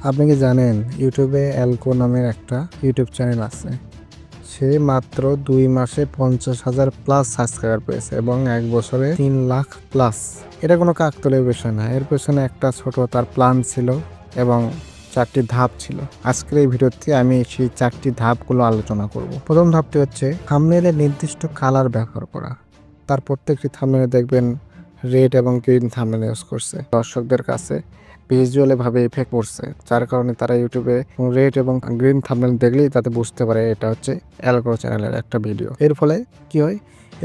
আপনি কি জানেন ইউটিউবে অ্যালকো নামের একটা ইউটিউব চ্যানেল আছে। সে মাত্র 2 মাসে 50,000 প্লাস সাবস্ক্রাইবার পেয়েছে এবং 1 বছরে 3 লাখ প্লাস। এটা কোনো কাকতালীয় বিষয় না, এর পেছনে একটা ছোট তার প্ল্যান ছিল এবং 4টি ধাপ ছিল। আজকের এই ভিডিওতে আমি সেই 4টি ধাপগুলো আলোচনা করব। প্রথম ধাপটি হচ্ছে থাম্বনেইলে নির্দিষ্ট কালার ব্যবহার করা। তার প্রত্যেকটি থাম্বনেইলে দেখবেন রেড এবং গ্রিন থাম্বনেইল ইউজ করছে। দর্শকদের কাছে ভিজুয়ালি ভাবে ইফেক্ট পড়ছে, যার কারণে তারা ইউটিউবে রেড এবং গ্রিন থাম্বনেইল দেখলেই তাতে বুঝতে পারে এটা হচ্ছে অ্যালগো চ্যানেলের একটা ভিডিও। এর ফলে কি হয়?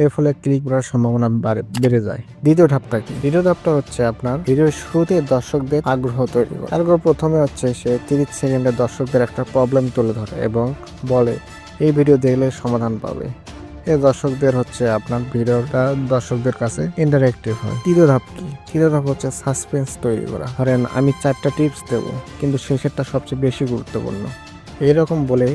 এর ফলে ক্লিক করার সম্ভাবনা বেড়ে যায়। দ্বিতীয় ধাপটা কি? দ্বিতীয় ধাপটা হচ্ছে আপনার ভিডিওর শুরুতে দর্শকদের আগ্রহ তৈরি করা। অ্যালগো প্রথমে হচ্ছে সে 30 সেকেন্ডে দর্শকদের একটা প্রবলেম তুলে ধরে এবং বলে এই ভিডিও দেখলে সমাধান পাবে। এই দর্শকদের হচ্ছে আপনার ভিডিওটা দর্শকদের কাছে ইন্টারেক্টিভ হয়। তৃতীয় ধাপ কি? তৃতীয় ধাপ হচ্ছে সাসপেন্স তৈরি করা। ধরেন আমি 4টা টিপস দেবো, কিন্তু শেষেরটা সবচেয়ে বেশি গুরুত্বপূর্ণ, এইরকম বলে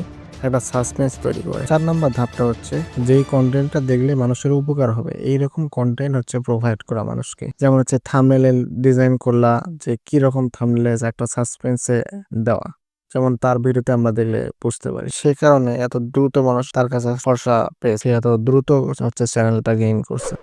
একটা সাসপেন্স তৈরি করে। 4 নম্বর ধাপটা হচ্ছে যেই কন্টেন্টটা দেখলে মানুষের উপকার হবে এইরকম কন্টেন্ট হচ্ছে প্রোভাইড করা মানুষকে। যেমন হচ্ছে থাম্বনেইল ডিজাইন করলা, যে কি রকম থাম্বনেইল একটা সাসপেন্সে দেওয়া, যেমন তার ভিডিওতে আমরা দেখলে বুঝতে পারি। সে কারণে এত দ্রুত মানুষ তার কাছে ফর্সা পেয়েছে, এত দ্রুত হচ্ছে চ্যানেলটা গেইন করছে।